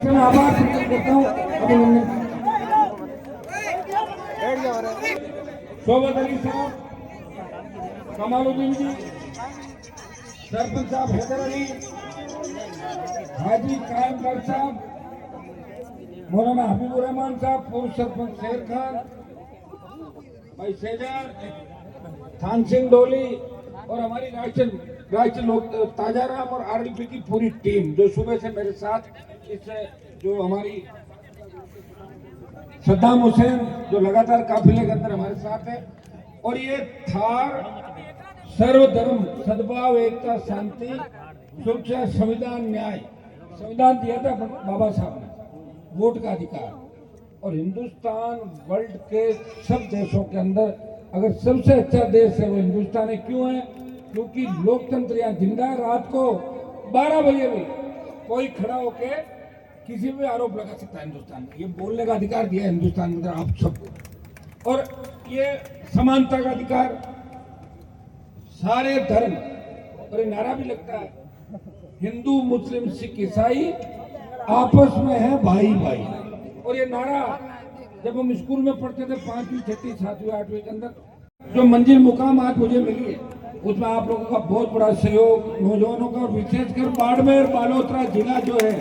आभार प्रकट करता हूँ अभिनंदन। शोभत अली साहब, कमालुद्दीन जी, सरपंच साहब हैदर अली, हाजी कायम गर्ग साहब, मौलाना हबीबुर रहमान साहब, पूर्व सरपंच शेर खान, भाई सेजार, थान सिंह डोली और हमारी राष्ट्रीय लोक ताजाराम और आरएलपी की पूरी टीम जो सुबह से मेरे साथ इस जो हमारी सद्दाम हुसैन जो लगातार काफिले के अंदर हमारे साथ है। और ये थार सर्वधर्म सद्भाव एकता शांति सुरक्षा संविधान न्याय संविधान दिया था बाबा साहब ने, वोट का अधिकार। और हिंदुस्तान वर्ल्ड के सब देशों के अंदर अगर सबसे अच्छा देश है वो हिंदुस्तान है। क्यों है? क्योंकि लोकतंत्र यहाँ जिंदा है। रात को 12 बजे भी कोई खड़ा होके किसी भी आरोप लगा सकता है हिंदुस्तान में। ये बोलने का अधिकार दिया है हिंदुस्तान में आप सबको। और ये समानता का अधिकार, सारे धर्म, और ये नारा भी लगता है हिंदू मुस्लिम सिख ईसाई आपस में है भाई भाई। और ये नारा जब हम स्कूल में पढ़ते थे 5वीं 6वीं 7वीं 8वीं के अंदर, जो मंजिल मुकाम आज मुझे मिली है उसमें आप लोगों का बहुत बड़ा सहयोग, नौजवानों का, और विशेषकर बाड़मेर बालोतरा जिला जो है,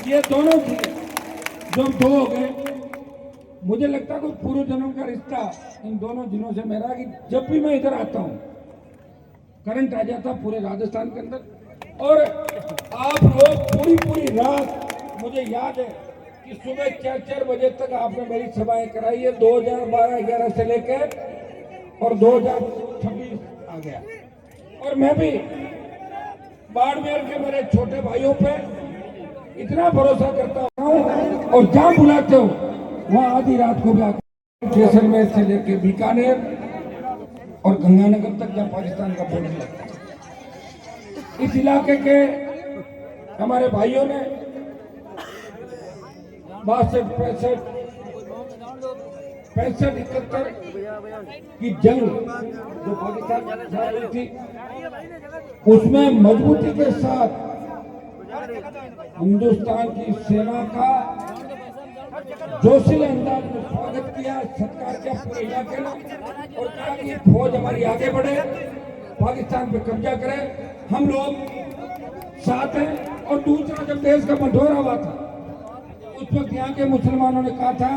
ये दोनों जिले जो दो हो गए, मुझे लगता है कोई पूर्व जन्म का रिश्ता इन दोनों जिलों से मेरा कि जब भी मैं इधर आता हूँ करंट आ जाता पूरे राजस्थान के अंदर। और आप लोग पूरी रात, मुझे याद है कि सुबह 4 बजे तक आपने मेरी सभाएं कराई है 2012-11 से लेकर, और 2026 आ गया। और मैं भी बाड़मेर के मेरे छोटे भाइयों पे इतना भरोसा करता हूँ, और जहाँ बुलाते हो वहाँ आधी रात को भी आकर, जैसलमेर से लेके बीकानेर और गंगानगर तक जहाँ पाकिस्तान का बॉर्डर लगता है, इस इलाके के हमारे भाइयों ने 62, 65, 71 की जंग जो पाकिस्तान में थी उसमें मजबूती के साथ हिंदुस्तान की सेना का जोशीले अंदाज में स्वागत किया, सत्कार किया पूरे इलाके ने, और कहा कि फौज हमारी आगे बढ़े, पाकिस्तान पे कब्जा करे, हम लोग साथ हैं। और दूसरा, जब देश का बंटवारा हुआ था उस वक्त यहाँ के मुसलमानों ने कहा था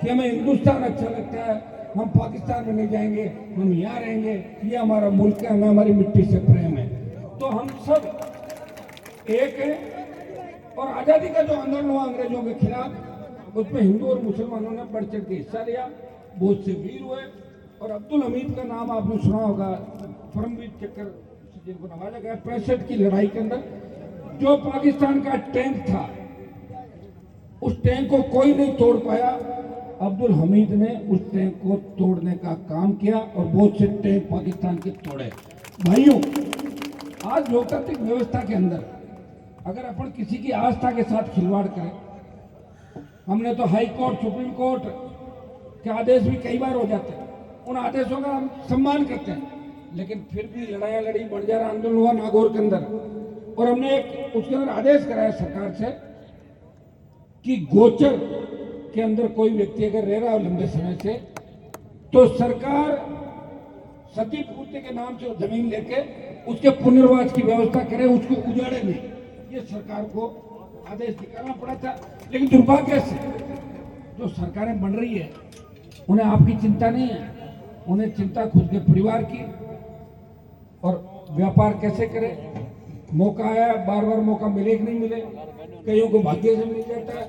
कि हमें हिंदुस्तान अच्छा लगता है, हम पाकिस्तान में नहीं जाएंगे, हम यहाँ रहेंगे, ये हमारा मुल्क है, हमें हमारी मिट्टी से प्रेम है। तो हम सब एक है। और आजादी का जो आंदोलन हुआ अंग्रेजों के खिलाफ, उसमें हिंदू और मुसलमानों ने बढ़ चढ़ के हिस्सा लिया, बहुत से वीर हुए। और अब्दुल हमीद का नाम आपने सुना होगा, परमवीर चक्र से जिनको नवाजा गया 65 की लड़ाई के अंदर। जो पाकिस्तान का टैंक था उस टैंक को कोई नहीं तोड़ पाया, अब्दुल हमीद ने उस टैंक को तोड़ने का काम किया, और बहुत से टैंक पाकिस्तान के तोड़े। भाइयों, आज लोकतांत्रिक व्यवस्था के अंदर अगर अपन किसी की आस्था के साथ खिलवाड़ करें, हमने तो हाई कोर्ट, सुप्रीम कोर्ट के आदेश भी कई बार हो जाते हैं, उन आदेशों का हम सम्मान करते हैं, लेकिन फिर भी लड़ाइयाँ लड़ी, बंजारा आंदोलन हुआ नागौर के अंदर, और हमने एक उसके अंदर आदेश कराया सरकार से कि गोचर के अंदर कोई व्यक्ति अगर रह रहा हो लंबे समय से, तो सरकार सती पूर्ति के नाम से जमीन लेके उसके पुनर्वास की व्यवस्था करे, उसको उजाड़े नहीं। ये सरकार को आदेश निकालना पड़ा था। लेकिन दुर्भाग्य से जो सरकारें बन रही है उन्हें आपकी चिंता नहीं है, उन्हें चिंता खुद के परिवार की, और व्यापार कैसे करे। मौका आया, बार बार मौका मिले कि नहीं मिले, कईयों को भाग्य से मिल जाता है,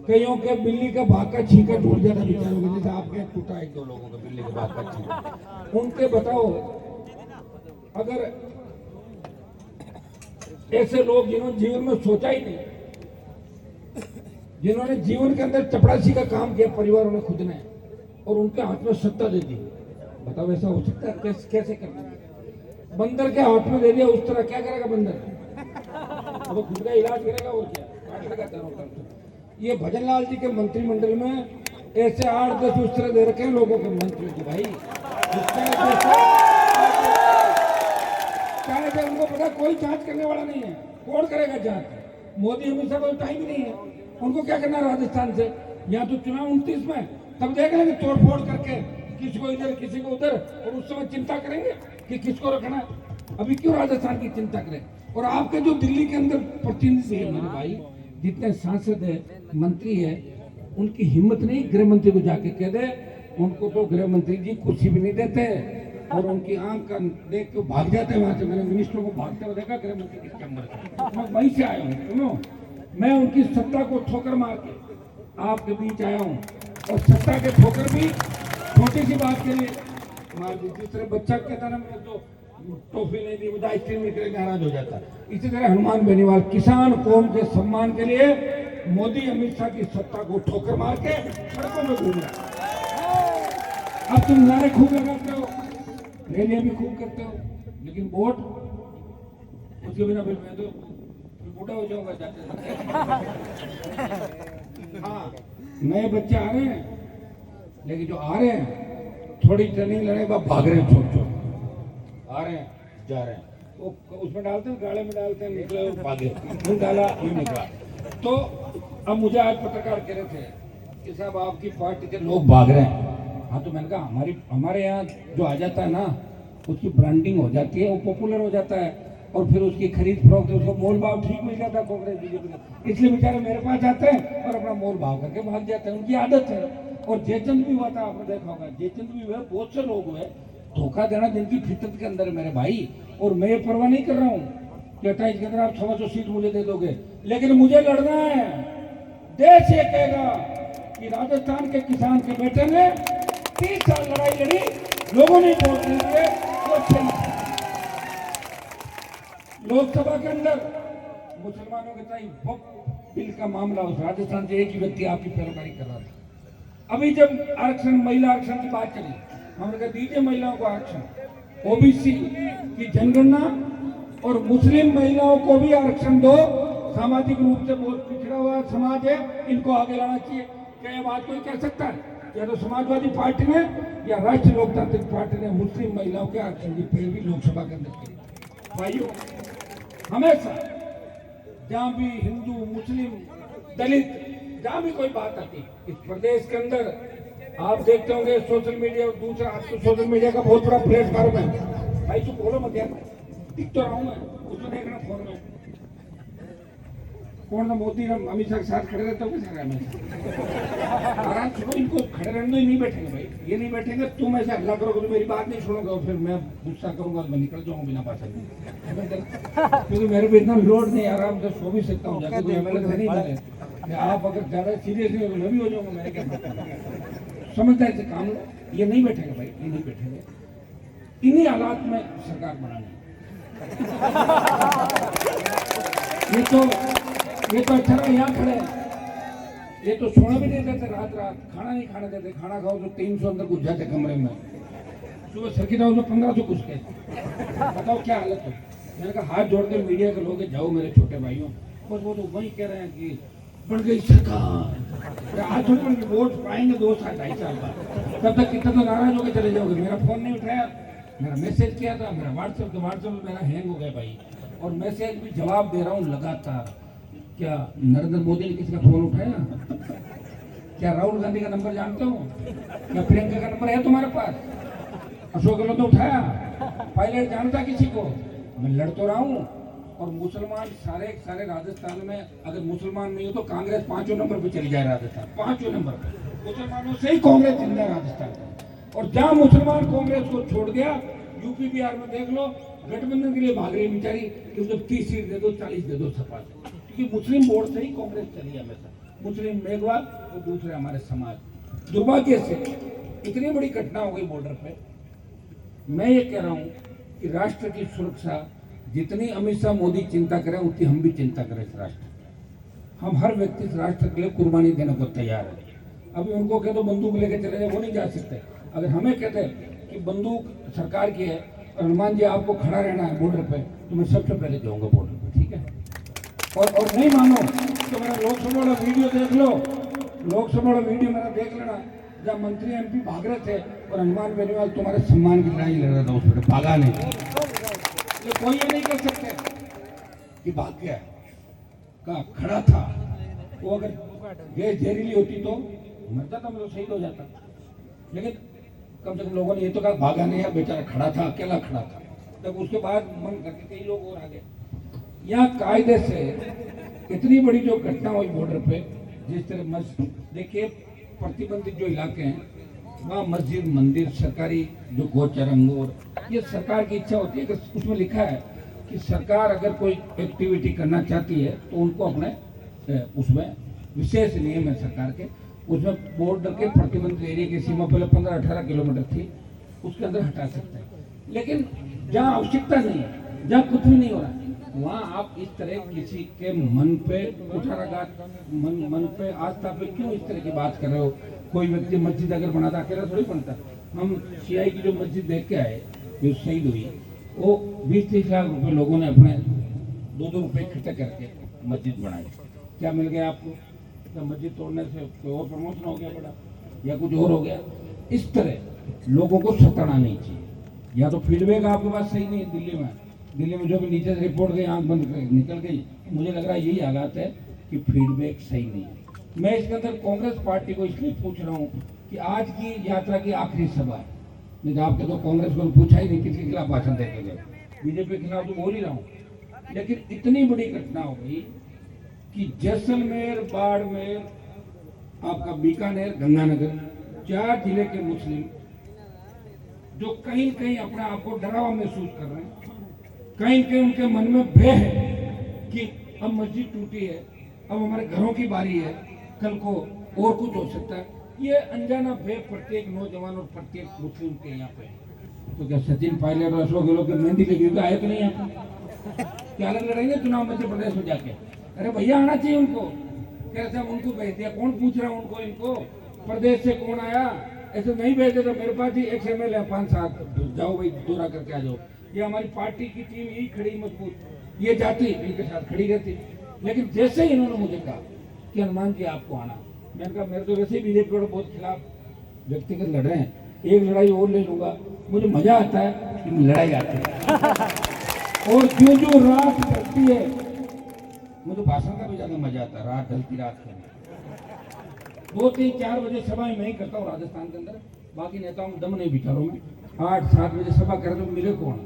कईयों के बिल्ली का भाग का छींका टूट जाता है बेचारों के, जैसे आपके टूटा 1-2 लोगों का बिल्ली के भाग का छींका। उनके बताओ, अगर ऐसे लोग जिन्होंने जीवन में सोचा ही नहीं, जिन्होंने जीवन के अंदर चपरासी का काम किया परिवारों ने खुद ने, और उनके हाथ में सत्ता दे दी, बताओ ऐसा हो सकता है? कैसे करना? बंदर के हाथ में दे दिया, उस तरह क्या करेगा बंदर? अब वो खुद का इलाज करेगा और क्या, काट लगा चारों तरफ। ये भजन लाल जी के मंत्रिमंडल में ऐसे 8-10 उस तरह दे रखे हैं लोगों के मंत्री की, भाई क्या है? उनको पता कोई जांच करने वाला नहीं है, कौन करेगा जांच? मोदी अमित शाह को टाइम ही नहीं है, उनको क्या करना राजस्थान से। यहाँ तो चुनाव 29 में, तब देख लेंगे तोड़ फोड़ करके, किसी को इधर किसी को उधर, और उस समय चिंता करेंगे कि किसको रखना है। अभी क्यों राजस्थान की चिंता करें। और आपके जो दिल्ली के अंदर प्रतिनिधि है मेरे भाई, जितने सांसद है, मंत्री है, उनकी हिम्मत नहीं गृह मंत्री को जाके कह दे। उनको तो गृह मंत्री जी कुर्सी भी नहीं देते और उनकी आंख का देख के भाग जाते हैं वहां से। मैंने मिनिस्टरों को भागते हुए देखा गृह मंत्री के चैम्बर से। मैं वहीं से आया हूँ। सुनो, मैं उनकी सत्ता को ठोकर मार के आपके बीच आया हूँ, और सत्ता के ठोकर भी छोटी सी बात के लिए मार दी। जिस तरह बच्चा कहता ना मैं तो टॉफी नहीं दी, मुझे आइसक्रीम नहीं करे, नाराज हो जाता। इसी तरह हनुमान बेनीवाल किसान कौम के सम्मान के लिए मोदी अमित शाह की सत्ता को ठोकर मार के सड़कों में घूम रहा है। अब तुम नारे खूब लगाते हो, रैलियां भी खूब करते हो, लेकिन वोट उसके बिना फिर मैं तो बूढ़ा हो जाऊंगा जाते। हाँ, नए बच्चे आ रहे हैं, लेकिन जो आ रहे हैं थोड़ी ट्रेनिंग लेने के बाद भाग रहे हैं, छोड़ छोड़ आ रहे हैं, जा रहे हैं। वो उसमें डालते हैं, गाड़े में डालते हैं, निकले वो भागे, नहीं डाला ये निकला। तो अब मुझे आज पत्रकार कह रहे थे कि साहब आपकी पार्टी के लोग भाग रहे हैं। हाँ, तो मैंने कहा हमारे यहाँ जो आ जाता है ना, उसकी ब्रांडिंग हो जाती है, वो पॉपुलर हो जाता है, और फिर उसकी खरीद फरोख्त, उसको मोल भाव ठीक मिल जाता है कांग्रेस बीजेपी को। इसलिए बेचारे मेरे पास आते हैं और अपना मोल भाव करके भाग जाते हैं, उनकी आदत है। और जयचंद भी हुआ था, आपने देखा होगा, जयचंद भी हुए, बहुत से लोग हुए धोखा देना जिनकी फितरत के अंदर है मेरे भाई। और मैं ये परवाह नहीं कर रहा हूँ कि 28 के अंदर आप 100 सीट मुझे दे दोगे, लेकिन मुझे लड़ना है। देश ये कहेगा कि राजस्थान के किसान के बेटे ने 30 साल लड़ाई लड़ी, लोगों ने वोट दिए। लोकसभा के अंदर मुसलमानों के साथ वक्फ बिल का मामला, उस राजस्थान से एक ही व्यक्ति आपकी पैरवी कर रहा था। अभी जब आरक्षण, महिला आरक्षण की बात चली, हमने कहा दीजिए महिलाओं को आरक्षण, ओबीसी की जनगणना और मुस्लिम महिलाओं को भी आरक्षण दो। सामाजिक रूप से बहुत पिछड़ा हुआ समाज है, इनको आगे लाना चाहिए। क्या ये बात कोई कह सकता है? या तो समाजवादी पार्टी ने या राष्ट्रीय लोकतांत्रिक पार्टी ने मुस्लिम महिलाओं के आरक्षण की पैरवी लोकसभा के अंदर की। भाइयों, हमेशा जहां भी हिंदू, मुस्लिम, दलित, जहां भी कोई बात आती, इस प्रदेश के अंदर आप देखते होंगे सोशल मीडिया, और दूसरा आज तो सोशल मीडिया का बहुत बड़ा प्लेटफॉर्म है। भाई तू बोलो मत यार, दिख तो रहा हूं मैं, उसको देखना फोन में कौन ना मोदी ना अमित शाह के साथ खड़े रहते हो कैसे आराम सुनो, इनको खड़े रहने ही नहीं बैठेंगे भाई, ये नहीं बैठेंगे। तुम ऐसे हल्ला करोगे तो मेरी बात नहीं सुनोगे, और फिर मैं गुस्सा करूंगा, मैं निकल जाऊंगा बिना बात। क्योंकि मेरे को इतना लोड नहीं, आराम से सो भी सकता हूँ जाके, नहीं मिले। आप अगर ज्यादा सीरियस नहीं हो मैं भी हो जाऊंगा, मैंने क्या समझदारी से काम लो। ये नहीं बैठेंगे भाई, ये नहीं बैठेंगे। इन्हीं हालात में सरकार बनानी। ये तो अच्छा रहा यहाँ खड़े हैं, ये तो सोना भी नहीं देते, रात खाना नहीं खाने देते। खाना खाओ तो 300 अंदर घुस जाते कमरे में, सुबह सर्किट आओ तो 1500 घुस गए। बताओ क्या हालत है। मैंने कहा हाथ जोड़ के मीडिया के लोग जाओ मेरे छोटे भाइयों, बस वो तो वही कह रहे हैं कि बढ़ गई सरकार, आज थोड़ी वोट पाएंगे 2 साल 2.5 साल बाद, तब तक कितना तो नाराज होकर चले जाओगे। मेरा फोन नहीं उठाया, मेरा मैसेज किया था, मेरा व्हाट्सएप मेरा हैंग हो गया भाई, और मैसेज भी जवाब दे रहा हूँ लगातार। क्या नरेंद्र मोदी ने किसी का फोन उठाया? क्या राहुल गांधी का नंबर जानते हो? क्या प्रियंका का नंबर है तुम्हारे पास? अशोक गहलोत ने उठाया? पायलट जानता किसी को? मैं लड़ तो रहा हूँ। और मुसलमान सारे राजस्थान में, अगर मुसलमान नहीं हो तो कांग्रेस 5वें नंबर पे चली जाए राजस्थान, 5वें नंबर पे। मुसलमानों से ही कांग्रेस जिंदा है राजस्थान में। और जहां मुसलमान कांग्रेस को छोड़ गया, यूपी बिहार में देख लो, गठबंधन के लिए भाग रही बेचारी कि मुझे 30 सीट दे दो, 40 दे दो सपा से, क्योंकि मुस्लिम वोट से ही कांग्रेस चली है हमेशा। मुस्लिम मेघवाल और दूसरे हमारे समाज। दुर्भाग्य से इतनी बड़ी घटना हो गई बॉर्डर पे। मैं ये कह रहा हूँ कि राष्ट्र की सुरक्षा जितनी अमित शाह मोदी चिंता करें, उतनी हम भी चिंता करें इस राष्ट्र। हम हर व्यक्ति इस राष्ट्र के लिए कुर्बानी देने को तैयार है। अभी उनको कह दो बंदूक लेके चले जाए, वो नहीं जा सकते। अगर हमें कहते कि बंदूक सरकार की है और हनुमान जी आपको खड़ा रहना है बॉर्डर पे, तो मैं सबसे पहले जाऊंगा बॉर्डर पे, ठीक है। और नहीं मानो तो मेरा लोकसभा वाला वीडियो देख लो, लोकसभा वाला वीडियो मेरा देख लेना, जब मंत्री एमपी भाग रहे थे और हनुमान बेनीवाल तुम्हारे सम्मान की लड़ाई लड़ रहा था, उस पर भागा नहीं। ये कोई ये नहीं कह सकते कि भाग गया। का खड़ा था, वो अगर गैस जहरीली होती तो मर जाता, मतलब शहीद हो जाता। लेकिन कम से कम लोगों ने ये तो कहा भागा नहीं, यार बेचारा खड़ा था, अकेला खड़ा था। तब उसके बाद मन करके कई लोग और आ गए। यहाँ कायदे से इतनी बड़ी जो घटना हुई बॉर्डर पे, जिस तरह मस्जिद देखिए, प्रतिबंधित जो इलाके हैं वहाँ मस्जिद, मंदिर, सरकारी जो गोचर अंगूर, ये सरकार की इच्छा होती है कि उसमें लिखा है कि सरकार अगर कोई एक्टिविटी करना चाहती है तो उनको अपने उसमें विशेष नियम है सरकार के, उसमें बॉर्डर के प्रतिबंधित एरिया की सीमा पहले 15-18 किलोमीटर थी, उसके अंदर हटा सकते हैं। लेकिन जहाँ आवश्यकता नहीं है, जहाँ कुछ भी नहीं हो रहा, वहाँ आप इस तरह किसी के मन पे कुठाराघात, मन पे आस्था पे क्यों इस तरह की बात कर रहे हो? कोई व्यक्ति मस्जिद अगर बनाता, अकेला थोड़ी बनता। हम सीआई की जो मस्जिद देख के आए, जो शहीद हुई, वो 20-30 लाख रुपए लोगों ने अपने 2-2 रुपए इकट्ठे करके मस्जिद बनाई। क्या मिल गया आपको? तो मस्जिद तोड़ने से कोई और प्रमोशन हो गया बड़ा, या कुछ और हो गया? इस तरह लोगों को सताना नहीं चाहिए। या तो फीडबैक आपके पास सही नहीं है। दिल्ली में जो भी नीचे से रिपोर्ट गई, आंख बंद निकल गई, मुझे लग रहा है यही हालात है कि फीडबैक सही नहीं है। मैं इसके अंदर कांग्रेस पार्टी को इसलिए पूछ रहा हूँ कि आज की यात्रा की आखिरी सभा है। नहीं तो आपके तो कांग्रेस को पूछा ही नहीं किसके खिलाफ भाषण देते गए, बीजेपी के खिलाफ तो बोल ही रहा हूँ। लेकिन इतनी बड़ी घटना हो गई कि जैसलमेर, बाड़मेर, आपका बीकानेर, गंगानगर, 4 जिले के मुस्लिम जो कहीं कहीं अपने आप को डरावा महसूस कर रहे हैं, कहीं कहीं उनके मन में भय है कि अब मस्जिद टूटी है, अब हमारे घरों की बारी है, कल को और कुछ हो सकता है। ये अनजाना भय प्रत्येक नौजवान और प्रत्येक मुस्लिम के यहाँ पे। तो क्या सचिन पायलट और अशोक गहलोत की मेहंदी लगी तो आए तो नहीं यहाँ पे? क्या अलग लड़ेंगे चुनाव मध्य प्रदेश में जाके? अरे भैया आना चाहिए उनको। कैसे उनको भेज दिया? कौन पूछ रहा है उनको? इनको प्रदेश से कौन आया? ऐसे नहीं भेजते तो मेरे पास ही XML है 5-7, जाओ भाई दौरा करके आ जाओ। ये हमारी पार्टी की टीम यही खड़ी मजबूत, ये जाती इनके साथ खड़ी रहती। लेकिन जैसे ही इन्होंने मुझे कहा कि हनुमान जी आपको आना, मैंने कहा मेरे तो वैसे ही बीजेपी को बहुत खिलाफ व्यक्तिगत लड़ रहे हैं, एक लड़ाई और ले लूंगा। मुझे मजा आता है कि लड़ाई आती है और जो रात ढलती है, मुझे भाषण का भी ज्यादा मजा आता है। रात ढलती रात करना 2-3-4 बजे सभा मैं ही करता हूँ राजस्थान के अंदर, बाकी नेताओं में दम नहीं बिचारों में। 8-7 बजे सभा करे तो मिले कौन?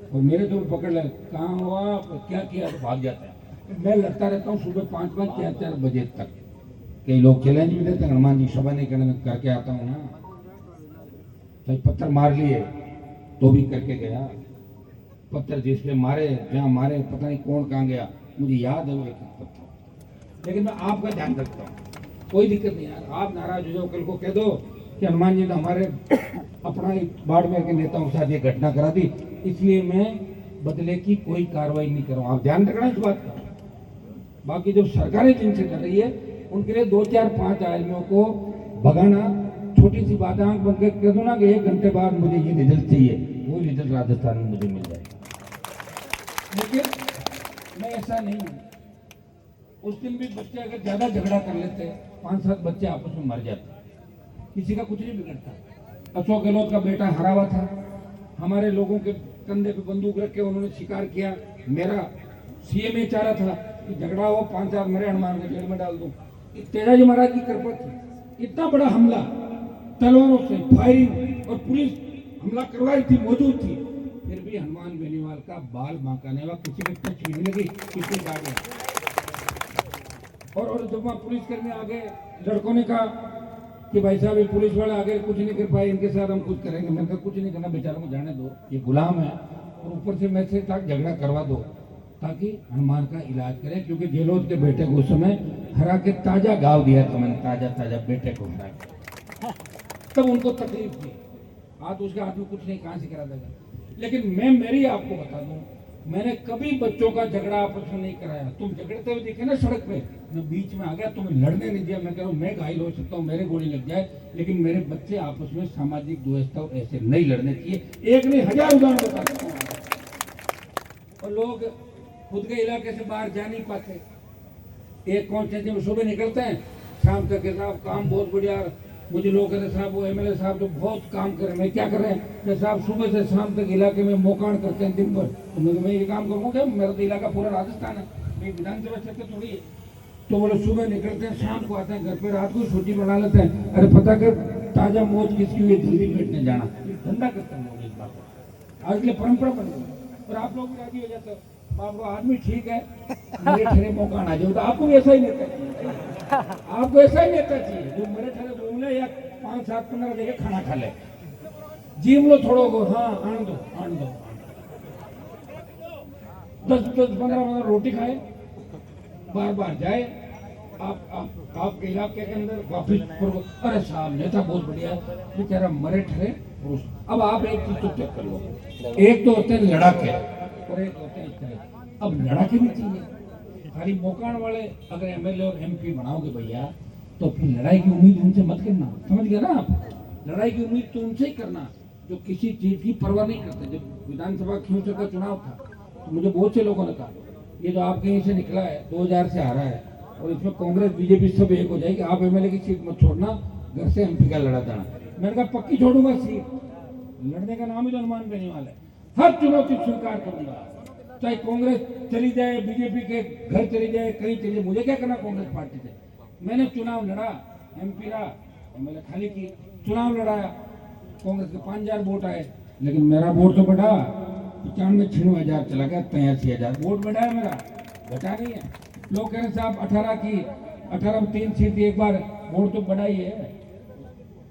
और मेरे तो पकड़ ले, कहाँ हुआ, क्या किया, तो भाग जाता है। मैं लड़ता रहता हूँ सुबह 5-5, 4-4 बजे तक। कई लोग चैलेंज भी देते हैं, हनुमान जी सभा नहीं करने, करके आता हूँ ना। कई पत्थर मार लिए तो भी करके गया। पत्थर जिसके मारे, जहाँ मारे, पता नहीं कौन कहाँ गया, मुझे याद है वो एक पत्थर। लेकिन मैं आपका ध्यान रखता हूँ, कोई दिक्कत नहीं यार। आप नाराज हो जाओ, कल को कह दो कि हनुमान जी ने हमारे अपना बाड़मेर के नेताओं के साथ ये घटना करा दी, इसलिए मैं बदले की कोई कार्रवाई नहीं करूँ। आप ध्यान रखना इस बात का। बाकी जो सरकारें जिनसे कर रही है, उनके लिए 2-4-5 आदमियों को भगाना छोटी सी बात है। आंख बंद कर कह दो ना कि 1 घंटे बाद मुझे ये रिजल्ट चाहिए, वो रिजल्ट राजस्थान में मुझे मिल जाएगा। लेकिन मैं ऐसा नहीं हूँ। उस दिन भी बच्चे अगर ज्यादा झगड़ा कर लेते, 5-7 बच्चे आपस में मर जाते, किसी का कुछ नहीं बिगड़ता। अशोक गहलोत का बेटा हरा हुआ था, हमारे लोगों के कंधे पे बंदूक रख के उन्होंने शिकार किया। मेरा CM चाह रहा था कि झगड़ा हो, 5-4 मरे, हनुमान को जेल में डाल दूं। तेजाजी महाराज की कृपा थी, इतना बड़ा हमला तलवारों से फायरिंग, और पुलिस हमला करवाई थी, मौजूद थी, फिर भी हनुमान बेनीवाल का बाल बांका नहीं हुआ, किसी को टच भी नहीं लगी, किसी का गया। और जब वहाँ पुलिसकर्मी आ गए, लड़कों ने कहा कि भाई साहब ये पुलिस वाले आगे कुछ नहीं कर पाए, इनके साथ हम कुछ करेंगे। मैंने कहा कुछ नहीं करना, बेचारों को जाने दो, ये गुलाम है, और ऊपर से मैं से तक झगड़ा करवा दो ताकि हनुमान का इलाज करें। क्योंकि गहलोत के बेटे को उस समय हरा के ताजा गाँव दिया था मैंने, ताजा बेटे को हरा के, तब उनको तकलीफ थी। आज उसके हाथ में कुछ नहीं, कहाँ से करा देगा। लेकिन मैं मेरी आपको बता दूं, मैंने कभी बच्चों का झगड़ा आपस में नहीं कराया। तुम झगड़ते हुए देखे ना सड़क पे, मैं बीच में आ गया, तुम्हें लड़ने नहीं दिया। मैं कह रहा हूँ मैं घायल हो सकता हूँ, मेरे गोली लग जाए, लेकिन मेरे बच्चे आपस में सामाजिक व्यवस्था ऐसे नहीं लड़ने चाहिए। एक नहीं 1000 उदाहरण बता सकता हूँ। और लोग खुद के इलाके से बाहर जा नहीं पाते। एक कॉन्स्टिट्यूंसी में सुबह निकलते हैं, शाम तक के साहब काम बहुत बढ़िया, मुझे लोग कहते साहब वो MLA साहब जो बहुत काम कर रहे हैं। मैं क्या कर रहे हैं कि साहब सुबह से शाम तक इलाके में मोकाण करते हैं दिन भर। तो मैं ये काम करूँगा क्या? मेरा तो इलाका पूरा राजस्थान है, पार्टी विधानसभा क्षेत्र थोड़ी है। तो वो लोग सुबह निकलते हैं, शाम को आते हैं घर पे, रात को छुट्टी बना लेते हैं। अरे पता कर ताजा मौज किसकी हुई, जल्दी बैठने जाना, धंधा करते हैं लोग इस बात को। आज के लिए परंपरा बन गई और आप लोग भी राजी हो जाते हो। आप लोग आदमी ठीक है, मेरे ठहरे मौका आ जाओ, तो आपको भी ऐसा ही नेता चाहिए। आपको ऐसा ही नेता चाहिए जो मेरे ठहरे घूम ले या 5, 7, 15 जगह खाना खा ले, जिम लो थोड़ा को, हाँ आन दो 10-15 रोटी खाए, बार बार जाए आपके इलाके के अंदर वापिस। अरे साहब नेता बहुत बढ़िया है, बेचारा मरे ठहरे पुरुष। अब आप एक चीज तो चेक कर लो, एक तो होते हैं लड़ाके और एक होते हैं इस तरह। अब लड़ाके भी चाहिए, खाली मौकान वाले अगर एमएलए और एमपी बनाओगे भैया, तो फिर लड़ाई की उम्मीद उनसे मत करना, समझ गए ना आप। लड़ाई की उम्मीद तो उनसे ही करना जो किसी चीज की परवाह नहीं करते। जब विधानसभा खींच का चुनाव था तो मुझे बहुत से लोगों ने कहा ये जो आपके यहीं से निकला है 2000 से हारा है और इसमें कांग्रेस बीजेपी सब एक हो जाएगी, आप एमएलए की सीट मत छोड़ना, घर से एमपी का लड़ा देना। मैंने कहा पक्की छोड़ूंगा सीट, लड़ने का नाम ही तो हनुमान बेनीवाल है। हर चुनौती स्वीकार करूंगा, चाहे कांग्रेस चली जाए, बीजेपी के घर चली जाए, कहीं चली जाए, मुझे क्या करना कांग्रेस पार्टी से। मैंने चुनाव लड़ा, एमपी रहा, एमएलए खाली की, चुनाव लड़ाया, कांग्रेस के 5000 वोट आए, लेकिन मेरा वोट तो बढ़ा, 95-96,000 चला गया, 83,000 वोट बढ़ा है मेरा, घटा नहीं है। लोग कह रहे साहब 18 में 3 सीट, एक बार वोट तो बढ़ा ही है,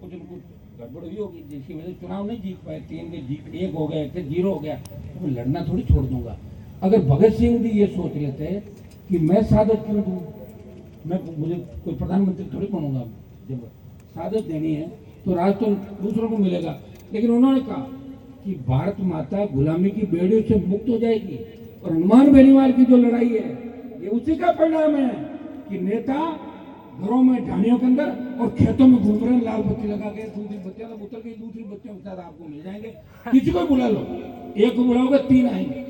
कुछ गड़बड़ हुई होगी जिसकी वजह से चुनाव नहीं जीत पाए, 3 में जीत 1 हो गया, 0 हो गया, तो लड़ना थोड़ी छोड़ दूंगा। अगर भगत सिंह भी ये सोच लेते कि मैं शहादत क्यों दूं, मुझे कोई प्रधानमंत्री थोड़ी बनूंगा, जब शहादत देनी है तो राज तो दूसरों को मिलेगा। लेकिन उन्होंने कहा कि भारत माता गुलामी की बेड़ियों से मुक्त हो जाएगी और हनुमान बेनीवाल की जो लड़ाई है ये उसी का परिणाम है कि नेता घरों में ढानियों के अंदर और खेतों में घूम रहे हैं, लाल बत्ती लगा के, दूसरी बत्तियां तो उतर गई, दूसरी बत्तियां उतर आपको मिल जाएंगे। किसी को बुला लो, एक को बुलाओगे 3 आएंगे।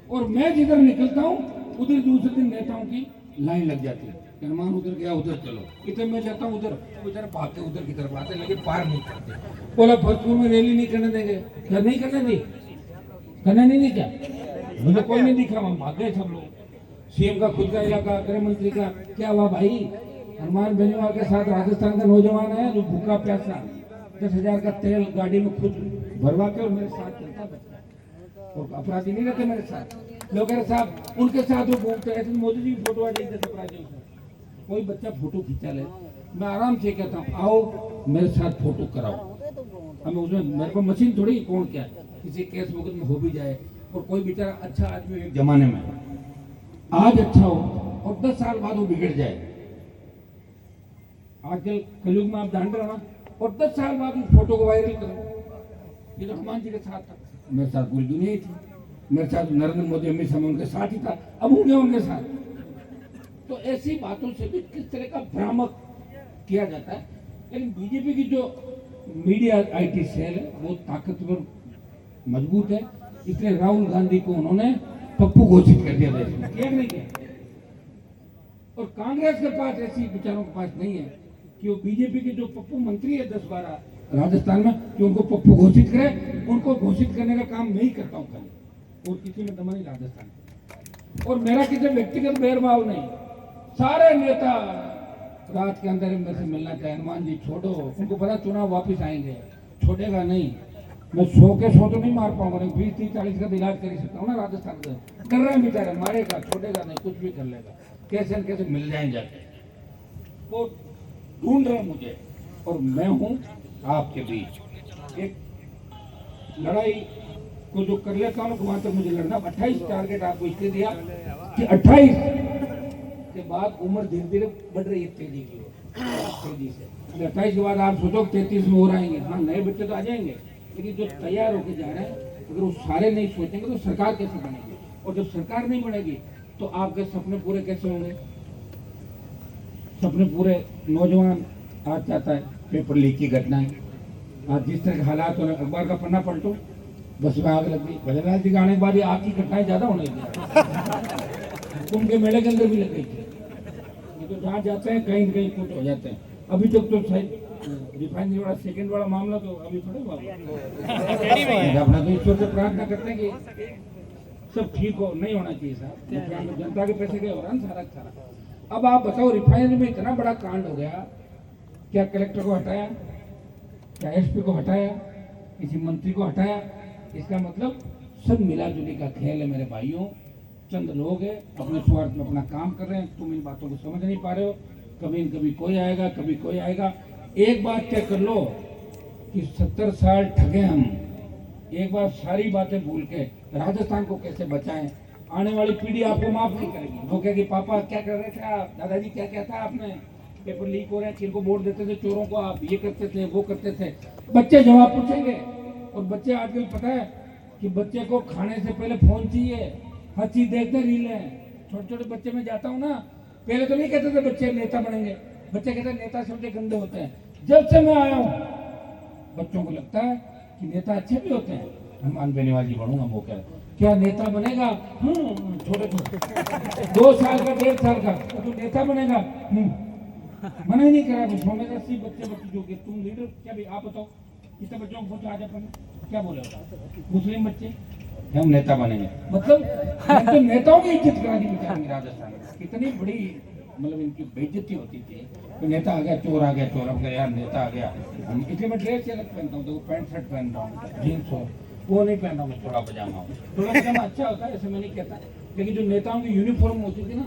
और मैं जिधर निकलता हूँ उधर दूसरे दिन नेताओं की लाइन लग जाती है, हनुमान उधर गया उधर चलो, इधर मैं जाता हूँ उधर, उधर भागते उधर की तरफ आते, लेकिन पार नहीं करते। बोला भरतपुर में रैली नहीं करने देंगे, क्या नहीं करने दी, करने नहीं दी क्या, मुझे कोई नहीं दिखा, वहां भाग गए सब लोग। सीएम का खुद का इलाका, गृह मंत्री का, क्या हुआ भाई, हनुमान बेनीवाल के साथ राजस्थान का नौजवान है जो भूखा प्यासा 10,000 का तेल गाड़ी में खुद भरवा के और मेरे साथ चलता बच्चा, और अपराधी नहीं रहते मेरे साथ। लोग कह रहे साहब उनके साथ वो घूमते ऐसे, मोदी जी की फोटो आ जाएगी अपराधियों से, कोई बच्चा फोटो खींचा ले, मैं आराम से कहता हूँ आओ मेरे साथ फोटो कराओ, हमें उसमें मेरे को मशीन थोड़ी कौन क्या किसी केस मुकदमे हो भी जाए, और कोई बेचारा अच्छा आदमी एक जमाने में आज अच्छा हो और 10 साल बाद वो बिगड़ जाए। आजकल कलयुग में आप जान रहे हो ना, और 10 साल बाद उस फोटो को वायरल करो, ये तो हनुमान जी के साथ था, मेरे साथ पूरी दुनिया ही थी, मेरे साथ नरेंद्र मोदी अमित शाह उनके साथ ही था, अब हो गया उनके साथ। तो ऐसी बातों से भी किस तरह का भ्रामक किया जाता है। लेकिन बीजेपी की जो मीडिया आईटी सेल है वो ताकतवर मजबूत है, इसलिए राहुल गांधी को उन्होंने पप्पू घोषित कर दिया देश में, किया नहीं किया। और कांग्रेस के पास ऐसी विचारों के पास नहीं है कि वो बीजेपी के जो पप्पू मंत्री है 10-12 राजस्थान में, कि उनको पप्पू घोषित करे, उनको घोषित करने का काम नहीं करता हूँ खाली, और किसी में दम नहीं राजस्थान। और मेरा किसी व्यक्तिगत भेदभाव नहीं, सारे नेता रात के अंदर मेरे से मिलना चाहे, हनुमान जी छोड़ो, उनको पता चुनाव वापिस आएंगे, छोड़ेगा नहीं। मैं 100 के 100 तो नहीं मार पाऊंगा, 20-30-40 का इलाज कर सकता हूँ ना राजस्थान का, कर रहे हैं बेचारे, मारेगा छोड़ेगा नहीं, कुछ भी कर लेगा, कैसे न कैसे मिल जाएंगे, वो ढूंढ रहे मुझे, और मैं हूँ आपके बीच। एक लड़ाई को जो कर लेता हूँ वहां तक मुझे लड़ना। 28 टारगेट आपको इसलिए दिया कि 28 के बाद उम्र धीरे धीरे बढ़ रही है तेजी से। 28 के बाद आप सोचो 33 में हो रहेंगे, हाँ नए बच्चे तो आ जाएंगे, लेकिन जो तैयार होकर जा रहे हैं अगर वो सारे नहीं सोचेंगे तो सरकार कैसे बनेगी, और जब सरकार नहीं बनेगी तो आपके सपने पूरे कैसे होंगे। सपने पूरे, नौजवान आज चाहता है पेपर लीक की घटनाएं, आज जिस तरह के हालात हो रहे, अखबार का पन्ना पलटो, बस में आग लग गई, भजनलाल जी के आने के बाद आग की घटनाएं ज्यादा होने लगी, कुंभ के मेले के अंदर भी लग गई थी। ये तो जहाँ जाते हैं कहीं न कहीं कुछ हो जाते हैं। अभी तक तो रिफाइनरी वाला सेकंड वाला मामला तो अभी थोड़ा हुआ, अपना तो ईश्वर से प्रार्थना करते हैं कि सब ठीक हो, नहीं होना चाहिए साहब। जनता के पैसे गए हो रहा है ना सारा। अब आप बताओ, रिफाइनरी में इतना बड़ा कांड हो गया, क्या कलेक्टर को हटाया, क्या एसपी को हटाया, किसी मंत्री को हटाया? इसका मतलब सब मिलाजुली का खेल है मेरे भाइयों। चंद लोग हैं अपने स्वार्थ में अपना काम कर रहे हैं, तुम इन बातों को समझ नहीं पा रहे हो। कभी न कभी कोई आएगा, कभी कोई आएगा। एक बात तय कर लो कि 70 साल ठगे हम, एक बार सारी बातें भूल के राजस्थान को कैसे बचाएं। आने वाली पीढ़ी आपको माफ नहीं करेगी। वो कहेगी पापा क्या कर रहे थे आप, दादाजी क्या क्या था आपने, पेपर लीक हो रहे हैं, किनको वोट देते थे चोरों को, आप ये करते थे वो करते थे। बच्चे जवाब पूछेंगे। और बच्चे आजकल पता है कि बच्चे को खाने से पहले फोन चाहिए, हर चीज देखते रीलें। छोटे छोटे बच्चे में जाता हूँ ना, पहले तो नहीं कहते थे बच्चे नेता बनेंगे, बच्चे कहते नेता शब्द गंदे होते हैं। जब से मैं आया हूँ बच्चों को लगता है कि नेता अच्छे भी होते हैं। हनुमान बेनीवाल जी बनूंगा, वो क्या नेता बनेगा? छोटे छोटे 2 साल का 1.5 साल का तो नेता बनेगा। मना ही नहीं करा कुछ। में 80 बच्चे जो कि तुम लीडर, क्या भी आप बताओ कितने बच्चों को आज अपन क्या बोले मुस्लिम बच्चे हम नेता बनेंगे? मतलब तो नेताओं की इज्जत करा दी बेचारी राजस्थान में। कितनी बड़ी मतलब इनकी बेइज्जती होती थी। तो नेता आ गया चोर, आ गया चोर, अब यार नेता आ गया। इसलिए मैं ड्रेस अलग पहनता हूँ, तो पैंट शर्ट पहन रहा हूँ, जीन्स हो वो नहीं पहन रहा हूँ, थोड़ा पजामा हो। थोड़ा पजामा अच्छा होता है, ऐसे मैं नहीं कहता। लेकिन जो नेताओं की यूनिफॉर्म होती थी ना,